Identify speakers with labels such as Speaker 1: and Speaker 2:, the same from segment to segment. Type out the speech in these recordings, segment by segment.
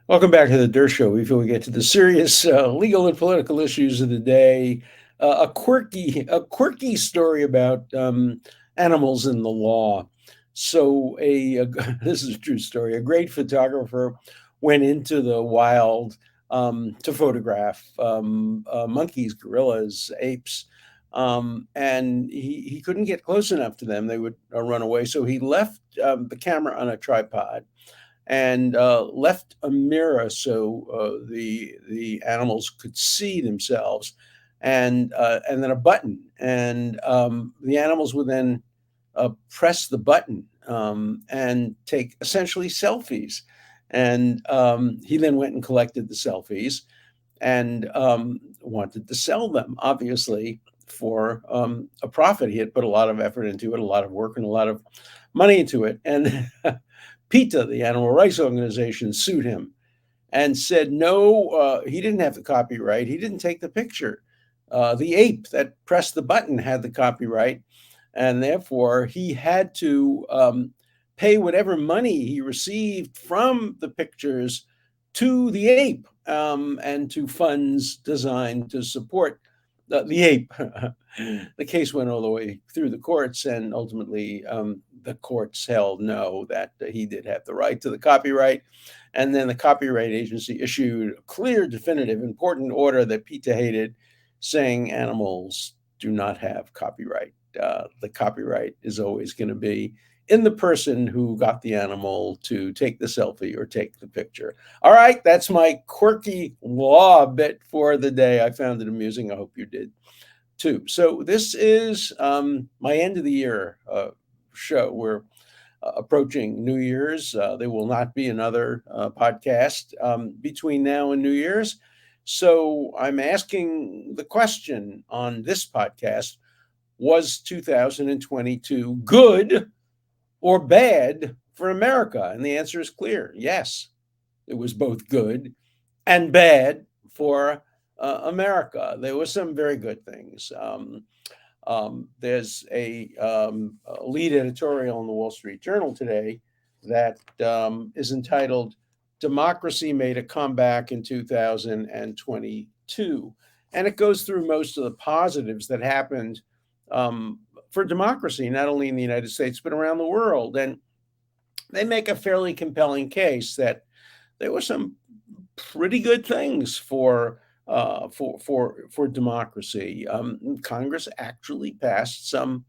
Speaker 1: Welcome back to the Dershow. Before we get to the serious legal and political issues of the day, a quirky story about animals in the law. So, this is a true story. A great photographer went into the wild to photograph monkeys, gorillas, apes, and he couldn't get close enough to them; they would run away. So he left the camera on a tripod and left a mirror so the animals could see themselves, and then a button, and the animals would then press the button and take essentially selfies. And he then went and collected the selfies and wanted to sell them, obviously, for a profit. He had put a lot of effort into it, a lot of work, and a lot of money into it. And PETA, the animal rights organization, sued him and said no, he didn't have the copyright. He didn't take the picture. The ape that pressed the button had the copyright, and therefore he had to pay whatever money he received from the pictures to the ape, and to funds designed to support the ape. The case went all the way through the courts, and ultimately the courts held no, that he did have the right to the copyright. And then the Copyright Agency issued a clear, definitive, important order that PETA hated, saying animals do not have copyright. The copyright is always going to be in the person who got the animal to take the selfie or take the picture. All right, that's my quirky law bit for the day. I found it amusing. I hope you did too. So this is my end of the year show. We're approaching New Year's. There will not be another podcast between now and New Year's. So I'm asking the question on this podcast: was 2022 good or bad for America? And the answer is clear: yes, it was both good and bad for America. There were some very good things. There's a lead editorial in the Wall Street Journal today that is entitled "Democracy Made a Comeback in 2022." And it goes through most of the positives that happened for democracy, not only in the United States, but around the world. And they make a fairly compelling case that there were some pretty good things for democracy. Congress actually passed some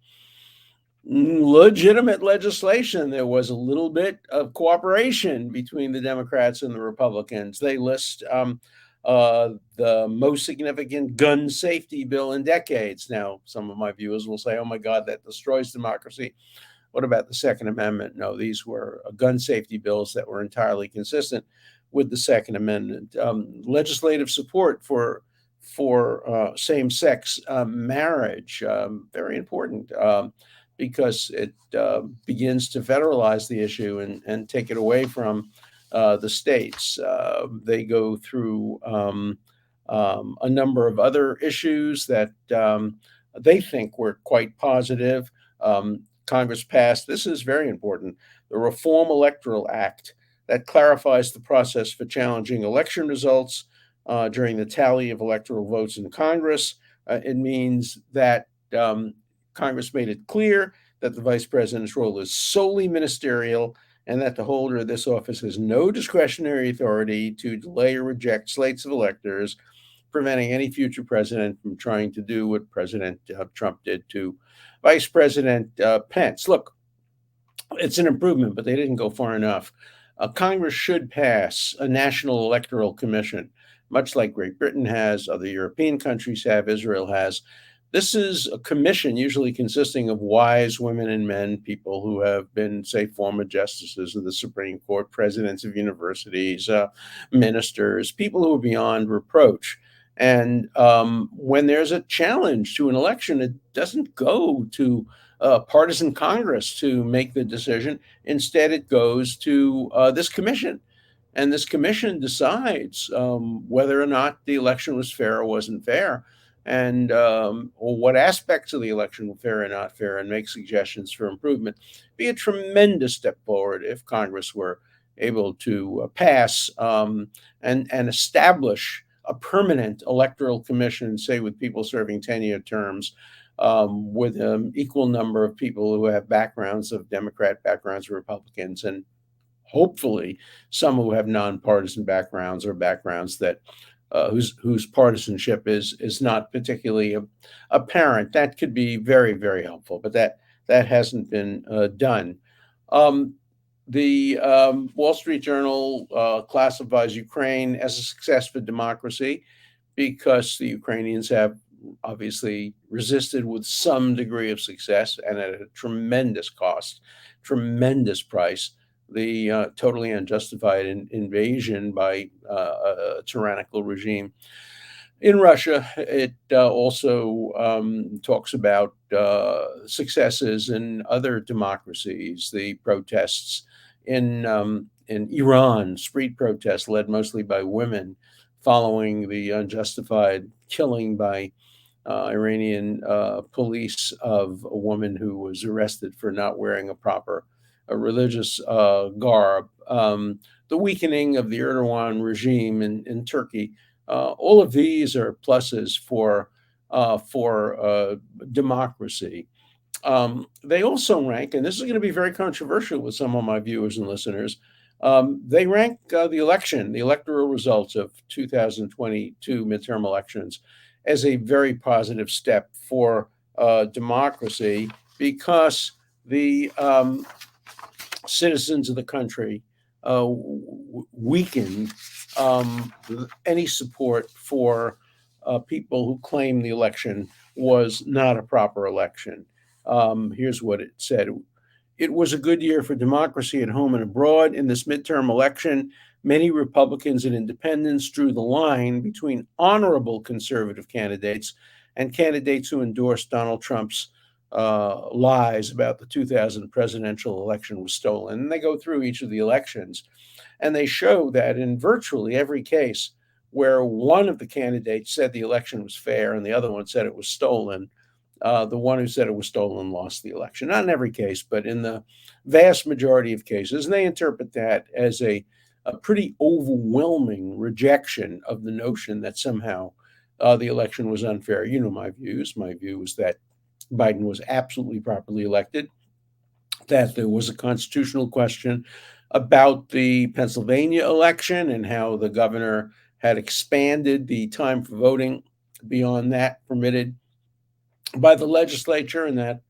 Speaker 1: legitimate legislation. There was a little bit of cooperation between the Democrats and the Republicans. They list the most significant gun safety bill in decades. Now, some of my viewers will say, "Oh my God, that destroys democracy." What about the Second Amendment? No, these were gun safety bills that were entirely consistent with the Second Amendment. Legislative support for same-sex marriage, very important, because it begins to federalize the issue and take it away from the states. They go through a number of other issues that they think were quite positive. Congress passed, this is very important, the Reform Electoral Act that clarifies the process for challenging election results during the tally of electoral votes in Congress. It means that Congress made it clear that the vice president's role is solely ministerial and that the holder of this office has no discretionary authority to delay or reject slates of electors, preventing any future president from trying to do what President Trump did to Vice President Pence. Look, it's an improvement, but they didn't go far enough. Congress should pass a national electoral commission, much like Great Britain has, other European countries have, Israel has. This is a commission usually consisting of wise women and men, people who have been, say, former justices of the Supreme Court, presidents of universities, ministers, people who are beyond reproach. And when there's a challenge to an election, it doesn't go to partisan Congress to make the decision. Instead, it goes to this commission. And this commission decides whether or not the election was fair or wasn't fair, and or what aspects of the election were fair or not fair, and make suggestions for improvement. Be a tremendous step forward if Congress were able to pass and establish a permanent electoral commission, say with people serving 10-year terms, with an equal number of people who have backgrounds of Democrat backgrounds, Republicans, and hopefully some who have nonpartisan backgrounds or backgrounds that whose partisanship is not particularly apparent. That could be very, very helpful, but that hasn't been done. Um, the Wall Street Journal classifies Ukraine as a success for democracy because the Ukrainians have obviously resisted with some degree of success and at a tremendous cost, tremendous price, the totally unjustified invasion by a tyrannical regime in Russia. It also talks about successes in other democracies, the protests in Iran, street protests led mostly by women, following the unjustified killing by Iranian police of a woman who was arrested for not wearing a proper religious garb. The weakening of the Erdogan regime in Turkey. All of these are pluses for democracy. They also rank, and this is going to be very controversial with some of my viewers and listeners. They rank the electoral results of 2022 midterm elections as a very positive step for democracy because the citizens of the country weakened any support for people who claim the election was not a proper election. Here's what it said. It was a good year for democracy at home and abroad. In this midterm election, many Republicans and independents drew the line between honorable conservative candidates and candidates who endorsed Donald Trump's lies about the 2000 presidential election was stolen. And they go through each of the elections and they show that in virtually every case where one of the candidates said the election was fair and the other one said it was stolen, the one who said it was stolen lost the election. Not in every case, but in the vast majority of cases. And they interpret that as a pretty overwhelming rejection of the notion that somehow the election was unfair. You know my views. My view is that Biden was absolutely properly elected, that there was a constitutional question about the Pennsylvania election and how the governor had expanded the time for voting beyond that permitted by the legislature, and that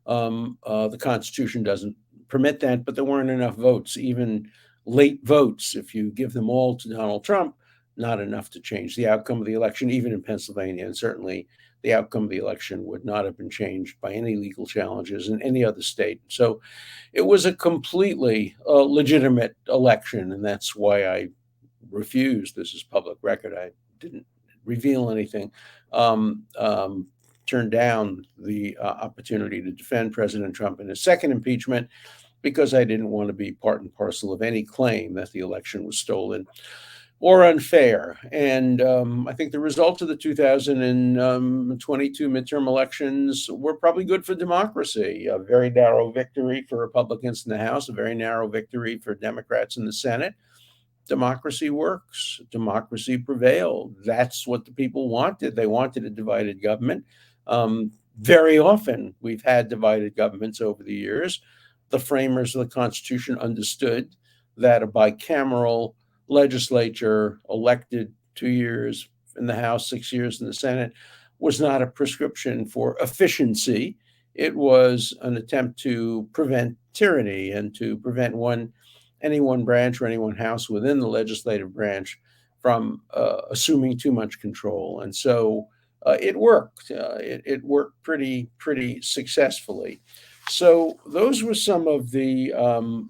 Speaker 1: the Constitution doesn't permit that, but there weren't enough votes, even late votes. If you give them all to Donald Trump, not enough to change the outcome of the election, even in Pennsylvania. And certainly the outcome of the election would not have been changed by any legal challenges in any other state. So it was a completely legitimate election. And that's why I refused, this is public record, I didn't reveal anything, turned down the opportunity to defend President Trump in his second impeachment because I didn't want to be part and parcel of any claim that the election was stolen or unfair. And I think the results of the 2022 midterm elections were probably good for democracy. A very narrow victory for Republicans in the House, a very narrow victory for Democrats in the Senate. Democracy works. Democracy prevailed. That's what the people wanted. They wanted a divided government. Very often we've had divided governments over the years. The framers of the Constitution understood that a bicameral legislature elected 2 years in the House, 6 years in the Senate was not a prescription for efficiency. It was an attempt to prevent tyranny and to prevent any one branch or any one house within the legislative branch from assuming too much control. And so it worked. It worked pretty successfully. So those were some of the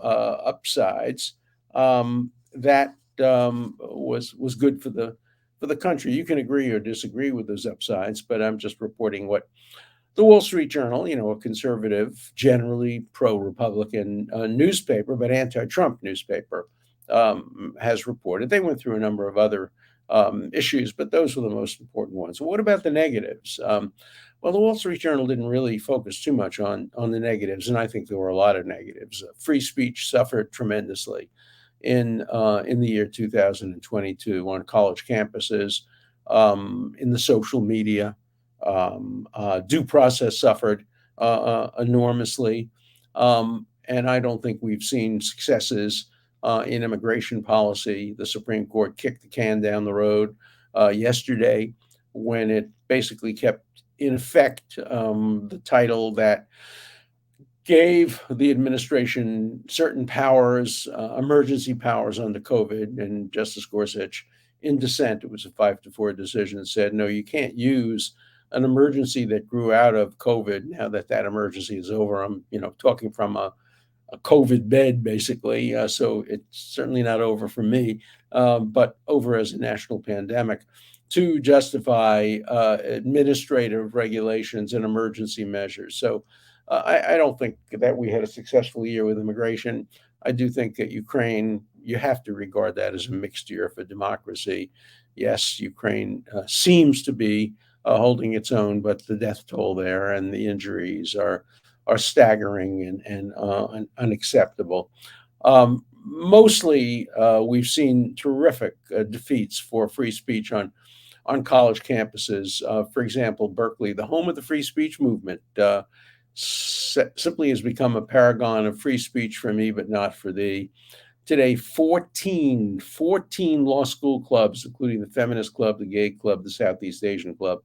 Speaker 1: upsides that was good for the country. You can agree or disagree with those upsides, but I'm just reporting what the Wall Street Journal, a conservative, generally pro-Republican newspaper, but anti-Trump newspaper, has reported. They went through a number of other issues, but those were the most important ones. What about the negatives? Well, the Wall Street Journal didn't really focus too much on the negatives, and I think there were a lot of negatives. Free speech suffered tremendously in the year 2022 on college campuses, in the social media. Due process suffered enormously, and I don't think we've seen successes in immigration policy. The Supreme Court kicked the can down the road yesterday when it basically kept in effect the title that gave the administration certain powers, emergency powers under COVID. And Justice Gorsuch, in dissent, it was a 5-4 decision, said, no, you can't use an emergency that grew out of COVID now that that emergency is over. I'm, talking from a COVID bed, basically. So it's certainly not over for me, but over as a national pandemic to justify administrative regulations and emergency measures. So I don't think that we had a successful year with immigration. I do think that Ukraine, you have to regard that as a mixed year for democracy. Yes, Ukraine seems to be holding its own, but the death toll there and the injuries are staggering and unacceptable. Mostly, we've seen terrific defeats for free speech on college campuses. For example, Berkeley, the home of the free speech movement, simply has become a paragon of free speech for me, but not for thee. Today, 14 law school clubs, including the Feminist Club, the Gay Club, the Southeast Asian Club,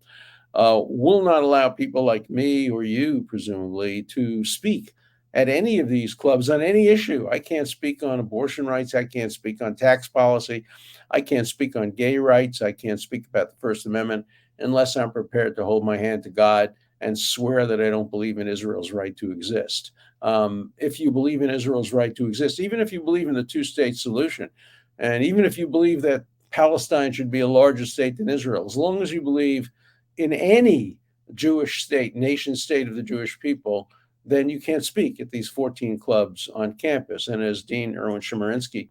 Speaker 1: will not allow people like me or you, presumably, to speak at any of these clubs on any issue. I can't speak on abortion rights. I can't speak on tax policy. I can't speak on gay rights. I can't speak about the First Amendment unless I'm prepared to hold my hand to God and swear that I don't believe in Israel's right to exist. If you believe in Israel's right to exist, even if you believe in the two-state solution, and even if you believe that Palestine should be a larger state than Israel, as long as you believe in any Jewish state, nation state of the Jewish people, then you can't speak at these 14 clubs on campus. And as Dean Erwin Chemerinsky,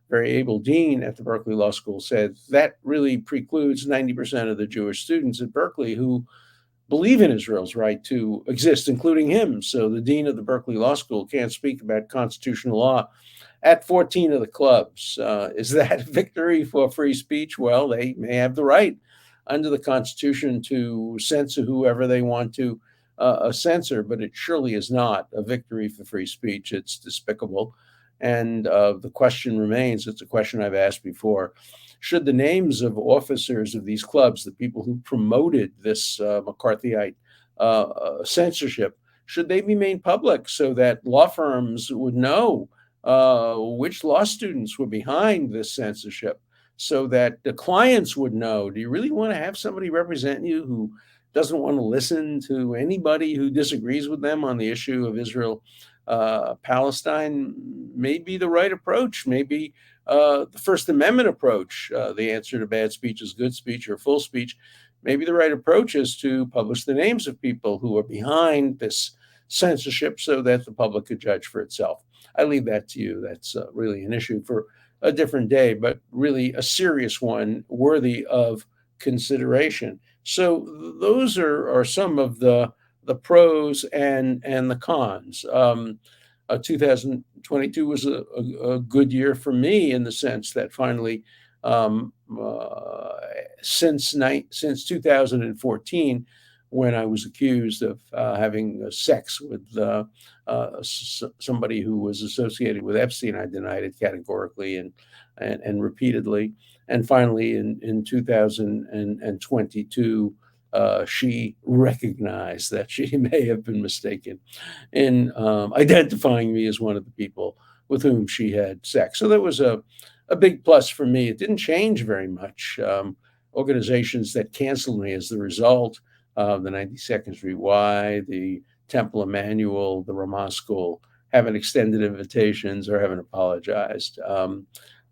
Speaker 1: very able dean at the Berkeley Law School, said, that really precludes 90% of the Jewish students at Berkeley who believe in Israel's right to exist, including him. So the dean of the Berkeley Law School can't speak about constitutional law at 14 of the clubs. Is that a victory for free speech? Well, they may have the right under the Constitution to censor whoever they want to censor, but it surely is not a victory for free speech. It's despicable. And the question remains, it's a question I've asked before, should the names of officers of these clubs, the people who promoted this McCarthyite censorship, should they be made public so that law firms would know which law students were behind this censorship, so that the clients would know, do you really want to have somebody represent you who doesn't want to listen to anybody who disagrees with them on the issue of Israel, Palestine? May be the right approach. Maybe the First Amendment approach, the answer to bad speech is good speech or full speech. Maybe the right approach is to publish the names of people who are behind this censorship so that the public could judge for itself. I leave that to you. That's really an issue for a different day, but really a serious one worthy of consideration. So those are some of the pros and the cons. 2022 was a good year for me in the sense that finally, since 2014, when I was accused of having sex with somebody who was associated with Epstein, I denied it categorically and repeatedly. And finally, in 2022, she recognized that she may have been mistaken in identifying me as one of the people with whom she had sex. So that was a big plus for me. It didn't change very much. Organizations that canceled me as the result, the 92nd Street Y, the Temple Emmanuel, the Ramah School, haven't extended invitations or haven't apologized.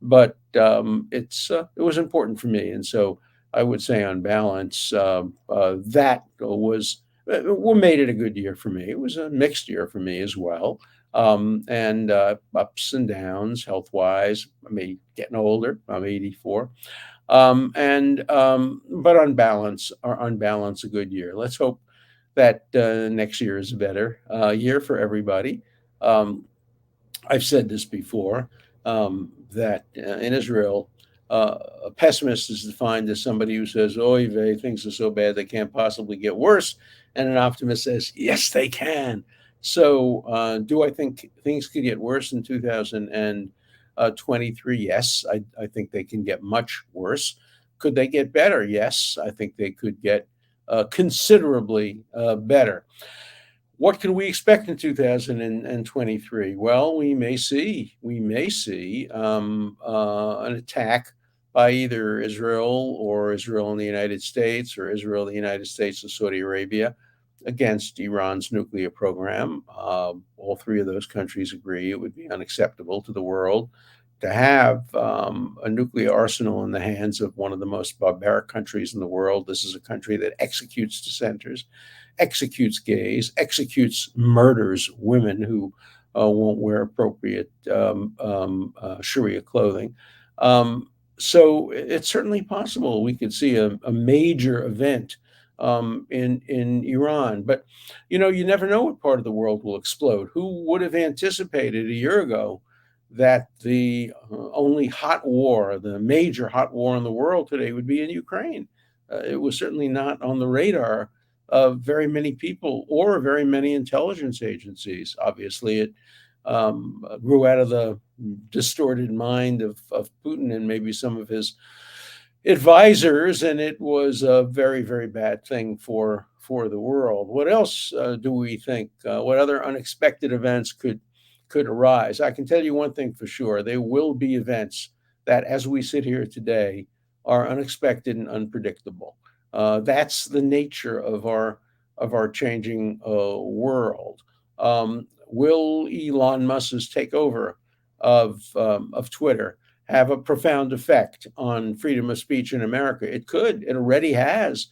Speaker 1: But it was important for me. And so I would say on balance, that was what made it a good year for me. It was a mixed year for me as well. And ups and downs health-wise. I mean, getting older, I'm 84. But on balance, a good year. Let's hope that next year is a better year for everybody. I've said this before. that in Israel, a pessimist is defined as somebody who says, "Oy vey, things are so bad they can't possibly get worse," and an optimist says, "Yes, they can." So, do I think things could get worse in 2023? Yes, I think they can get much worse. Could they get better? Yes, I think they could get considerably better. What can we expect in 2023? Well, we may see an attack by either Israel or Israel and the United States or Israel, the United States, and Saudi Arabia against Iran's nuclear program. All three of those countries agree it would be unacceptable to the world to have a nuclear arsenal in the hands of one of the most barbaric countries in the world. This is a country that executes dissenters, executes gays, executes, murders women who won't wear appropriate Sharia clothing. Um, so it's certainly possible we could see a major event in Iran. But you never know what part of the world will explode. Who would have anticipated a year ago that the only hot war, the major hot war in the world today, would be in Ukraine? It was certainly not on the radar of very many people or very many intelligence agencies. Obviously, it grew out of the distorted mind of Putin and maybe some of his advisors, and it was a very, very bad thing for the world. What else do we think? What other unexpected events could arise? I can tell you one thing for sure: there will be events that, as we sit here today, are unexpected and unpredictable. That's the nature of our changing world. Will Elon Musk's takeover of Twitter have a profound effect on freedom of speech in America? It could. It already has.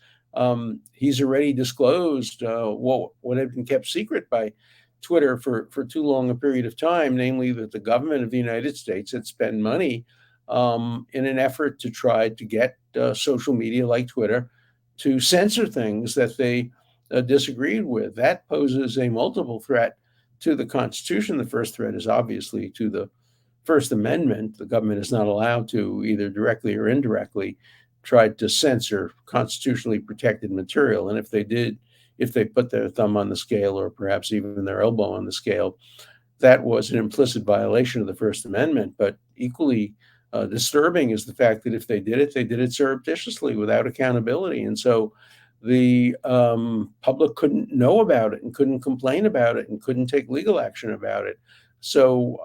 Speaker 1: He's already disclosed what had been kept secret by Twitter for too long a period of time, namely that the government of the United States had spent money in an effort to try to get social media like Twitter to censor things that they disagreed with. That poses a multiple threat to the Constitution. The first threat is obviously to the First Amendment. The government is not allowed to, either directly or indirectly, try to censor constitutionally protected material. And if they did, if they put their thumb on the scale or perhaps even their elbow on the scale, that was an implicit violation of the First Amendment. But equally disturbing is the fact that if they did it surreptitiously without accountability. And so the public couldn't know about it and couldn't complain about it and couldn't take legal action about it. So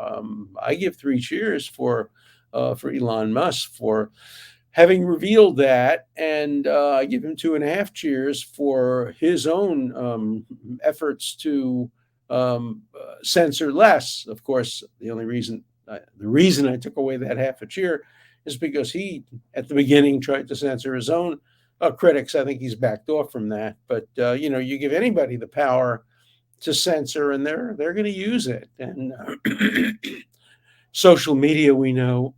Speaker 1: I give three cheers for Elon Musk for having revealed that, and I give him two and a half cheers for his own efforts to censor less. Of course, the reason I took away that half a cheer is because he, at the beginning, tried to censor his own critics. I think he's backed off from that. But you give anybody the power to censor, and they're going to use it. And social media, we know,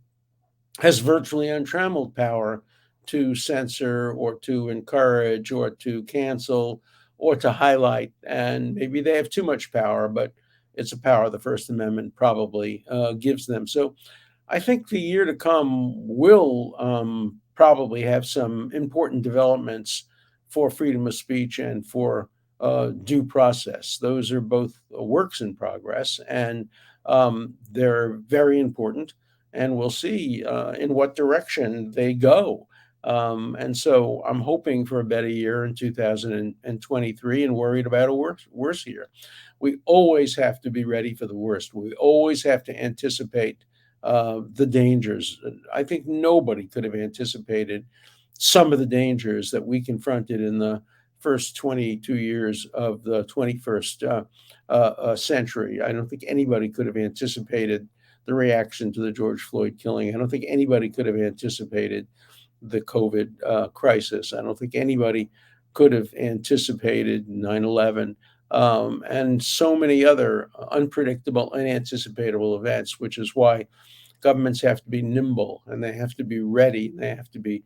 Speaker 1: has virtually untrammeled power to censor or to encourage or to cancel or to highlight. And maybe they have too much power, but it's a power the First Amendment probably gives them. So I think the year to come will probably have some important developments for freedom of speech and for due process. Those are both works in progress, and they're very important. And we'll see in what direction they go. And so I'm hoping for a better year in 2023 and worried about a worse year. We always have to be ready for the worst. We always have to anticipate the dangers. I think nobody could have anticipated some of the dangers that we confronted in the first 22 years of the 21st century. I don't think anybody could have anticipated the reaction to the George Floyd killing. I don't think anybody could have anticipated the COVID crisis. I don't think anybody could have anticipated 9/11 and so many other unpredictable, unanticipatable events, which is why governments have to be nimble and they have to be ready. They have to be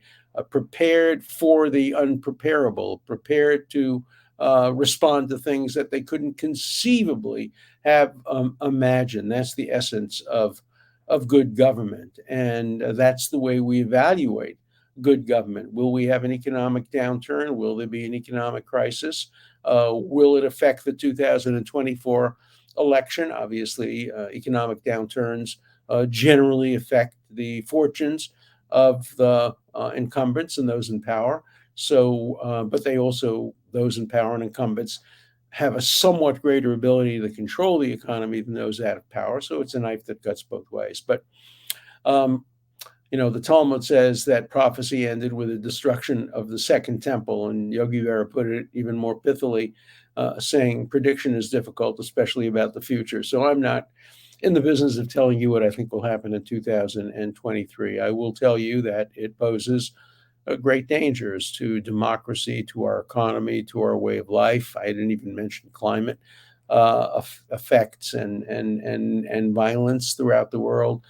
Speaker 1: prepared for the unpreparable, prepared to respond to things that they couldn't conceivably have imagined. That's the essence of good government. And that's the way we evaluate good government. Will we have an economic downturn? Will there be an economic crisis? Will it affect the 2024 election? Obviously, economic downturns generally affect the fortunes of the incumbents and those in power. So, but they also, those in power and incumbents, have a somewhat greater ability to control the economy than those out of power. So it's a knife that cuts both ways. But um, the Talmud says that prophecy ended with the destruction of the second temple, and Yogi Berra put it even more pithily, saying prediction is difficult, especially about the future. So I'm not in the business of telling you what I think will happen in 2023. I will tell you that it poses great dangers to democracy, to our economy, to our way of life. I didn't even mention climate effects and violence throughout the world.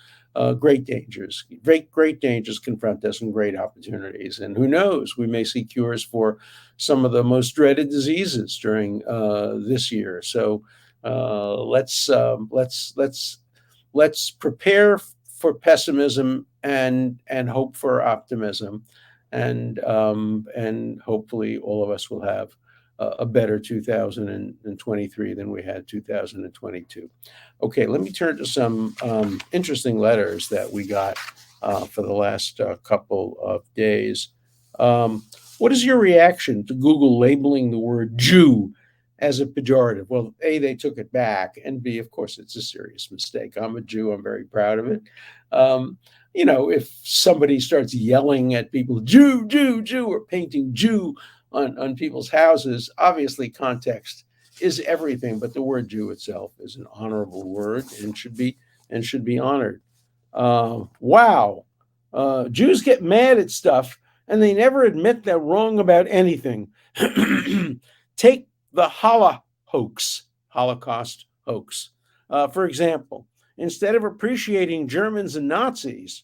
Speaker 1: Great dangers, great dangers confront us, and great opportunities. And who knows, we may see cures for some of the most dreaded diseases during this year. So let's prepare for pessimism and hope for optimism, and hopefully all of us will have a better 2023 than we had 2022. Okay, let me turn to some interesting letters that we got for the last couple of days. What is your reaction to Google labeling the word Jew as a pejorative? Well, A, they took it back, and B, of course, it's a serious mistake. I'm a Jew, I'm very proud of it. If somebody starts yelling at people, Jew, Jew, Jew, or painting Jew on people's houses, obviously context is everything, but the word Jew itself is an honorable word and should be honored. Wow, Jews get mad at stuff and they never admit they're wrong about anything. Take the Holocaust hoax. For example, instead of appreciating Germans and Nazis,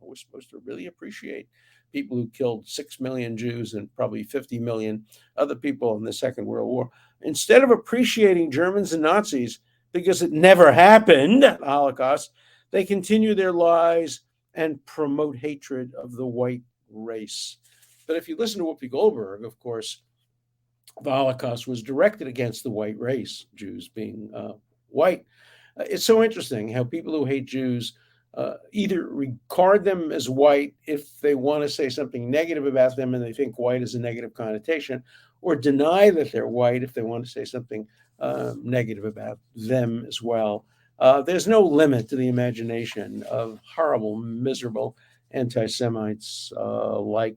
Speaker 1: we're supposed to really appreciate people who killed 6 million Jews and probably 50 million other people in the Second World War. Instead of appreciating Germans and Nazis because it never happened, the Holocaust, they continue their lies and promote hatred of the white race. But if you listen to Whoopi Goldberg, of course, the Holocaust was directed against the white race, Jews being white. It's so interesting how people who hate Jews either regard them as white if they want to say something negative about them and they think white is a negative connotation, or deny that they're white if they want to say something negative about them as well. There's no limit to the imagination of horrible, miserable anti-Semites like,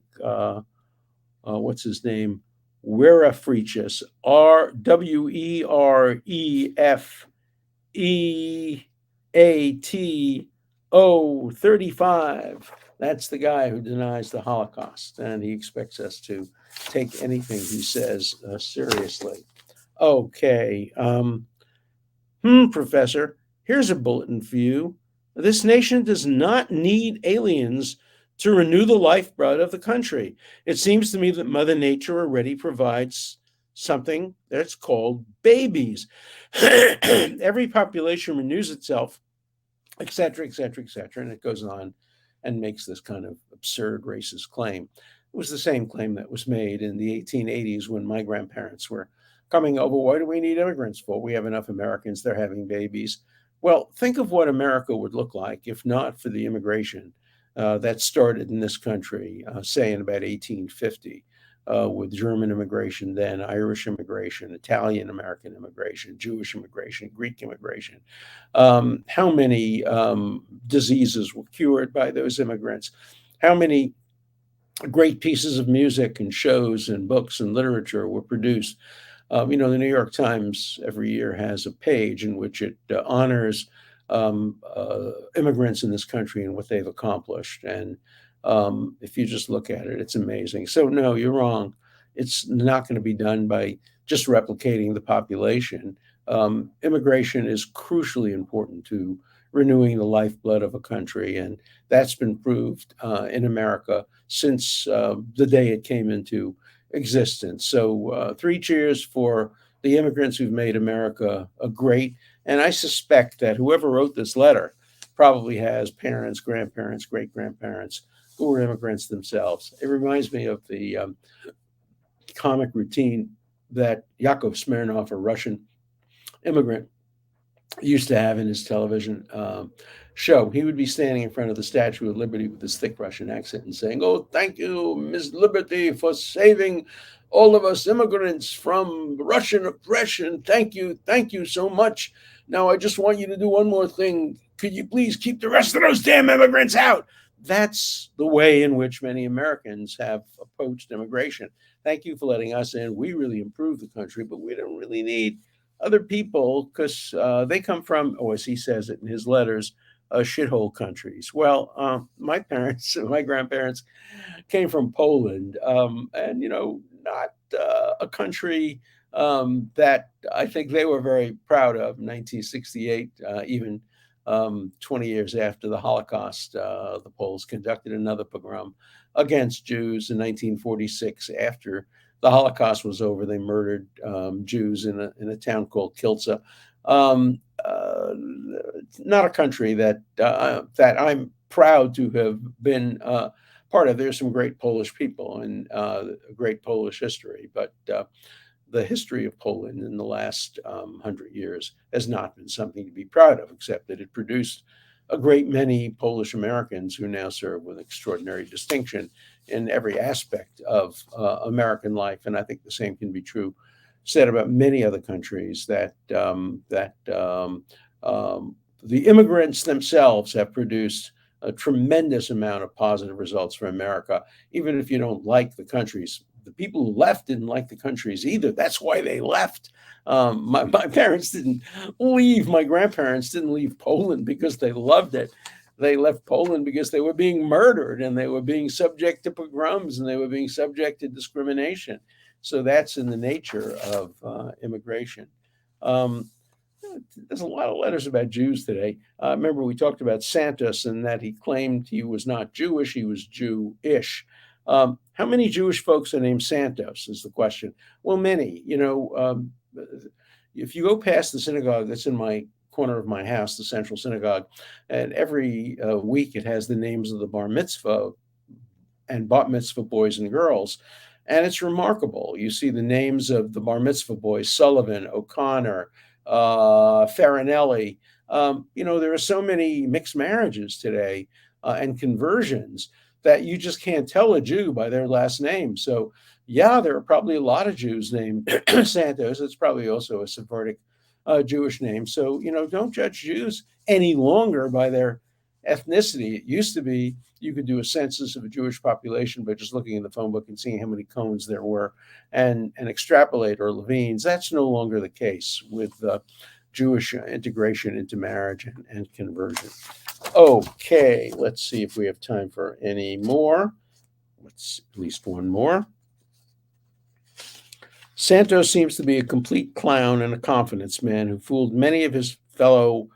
Speaker 1: what's his name? Werefrichus, WEREFEATO35. That's the guy who denies the Holocaust, and he expects us to take anything he says seriously. Okay, Professor, here's a bulletin for you. This nation does not need aliens to renew the lifeblood of the country. It seems to me that Mother Nature already provides something that's called babies. Every population renews itself, et cetera, et cetera, et cetera. And it goes on and makes this kind of absurd racist claim. It was the same claim that was made in the 1880s when my grandparents were coming over. What do we need immigrants for? We have enough Americans, they're having babies. Well, think of what America would look like if not for the immigration that started in this country, say in about 1850, with German immigration, then Irish immigration, Italian American immigration, Jewish immigration, Greek immigration. How many diseases were cured by those immigrants? How many great pieces of music and shows and books and literature were produced? The New York Times every year has a page in which it honors immigrants in this country and what they've accomplished. And if you just look at it, it's amazing. So no, you're wrong. It's not going to be done by just replicating the population. Immigration is crucially important to renewing the lifeblood of a country, and that's been proved in America since the day it came into existence. So 3 cheers for the immigrants who've made America great. And I suspect that whoever wrote this letter probably has parents, grandparents, great grandparents who were immigrants themselves. It reminds me of the comic routine that Yakov Smirnov, a Russian immigrant, used to have in his television show. He would be standing in front of the Statue of Liberty with his thick Russian accent and saying, "Oh, thank you, Miss Liberty, for saving all of us immigrants from Russian oppression. Thank you so much. Now, I just want you to do one more thing. Could you please keep the rest of those damn immigrants out?" That's the way in which many Americans have approached immigration. Thank you for letting us in. We really improved the country, but we don't really need other people because they come from, or as he says it in his letters, shithole countries. Well, my parents, my grandparents came from Poland, and not a country that I think they were very proud of. In 1968, even 20 years after the Holocaust, the Poles conducted another pogrom against Jews in 1946. After the Holocaust was over, they murdered Jews in a town called Kilsa. Um, uh, Not a country that I'm proud to have been part of. There's some great Polish people and great Polish history, but the history of Poland in the last 100 years has not been something to be proud of, except that it produced a great many Polish Americans who now serve with extraordinary distinction in every aspect of American life. And I think the same can be true said about many other countries that the immigrants themselves have produced a tremendous amount of positive results for America, even if you don't like the countries. The people who left didn't like the countries either. That's why they left. My parents didn't leave. My grandparents didn't leave Poland because they loved it. They left Poland because they were being murdered and they were being subject to pogroms and they were being subject to discrimination. So that's in the nature of immigration. Um, there's a lot of letters about Jews today. Remember, we talked about Santos and that he claimed he was not Jewish, he was Jewish. How many Jewish folks are named Santos is the question. Well, many. If you go past the synagogue that's in my corner of my house, the Central Synagogue, and every week it has the names of the bar mitzvah and bat mitzvah boys and girls. And it's remarkable. You see the names of the bar mitzvah boys: Sullivan, O'Connor, Farinelli. There are so many mixed marriages today and conversions that you just can't tell a Jew by their last name. So, yeah, there are probably a lot of Jews named Santos. It's probably also a Sephardic Jewish name. So, don't judge Jews any longer by their ethnicity. It used to be you could do a census of a Jewish population by just looking in the phone book and seeing how many Cohens there were and extrapolate, or Levines. That's no longer the case with Jewish integration into marriage and conversion. Okay, let's see if we have time for any more. Let's at least one more. Santos seems to be a complete clown and a confidence man who fooled many of his fellow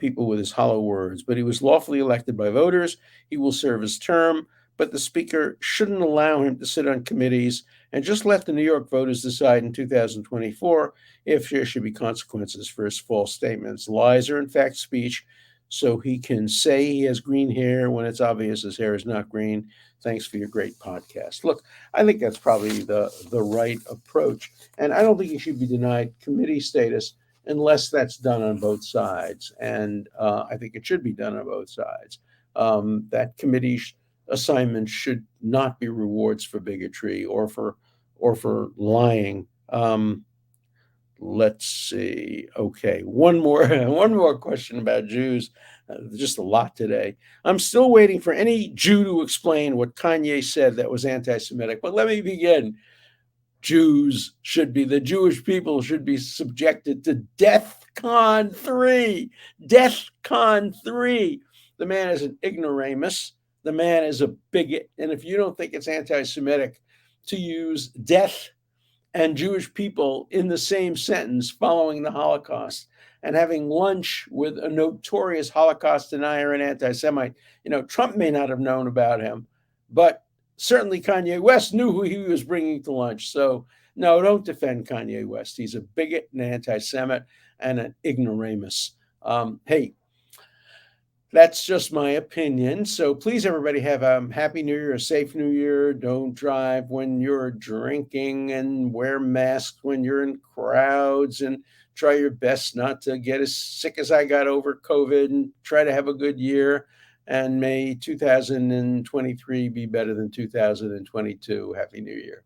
Speaker 1: people with his hollow words, but he was lawfully elected by voters. He will serve his term, but the speaker shouldn't allow him to sit on committees and just let the New York voters decide in 2024 if there should be consequences for his false statements. Lies are, in fact, speech, so he can say he has green hair when it's obvious his hair is not green. Thanks for your great podcast. Look, I think that's probably the right approach, and I don't think he should be denied committee status unless that's done on both sides. And I think it should be done on both sides. That committee assignment should not be rewards for bigotry or for lying. Let's see. Okay, one more one more question about Jews. Just a lot today. I'm still waiting for any Jew to explain what Kanye said that was anti-Semitic. But let me begin. The Jewish people should be subjected to Death Con 3. Death Con 3. The man is an ignoramus. The man is a bigot. And if you don't think it's anti-Semitic to use death and Jewish people in the same sentence following the Holocaust and having lunch with a notorious Holocaust denier and anti-Semite, Trump may not have known about him, but certainly Kanye West knew who he was bringing to lunch. So, no, don't defend Kanye West. He's a bigot, an anti-Semite, and an ignoramus. Hey, That's just my opinion. So please, everybody, have a happy New Year, a safe New Year. Don't drive when you're drinking, and wear masks when you're in crowds, and try your best not to get as sick as I got over COVID, and try to have a good year. And may 2023 be better than 2022. Happy New Year.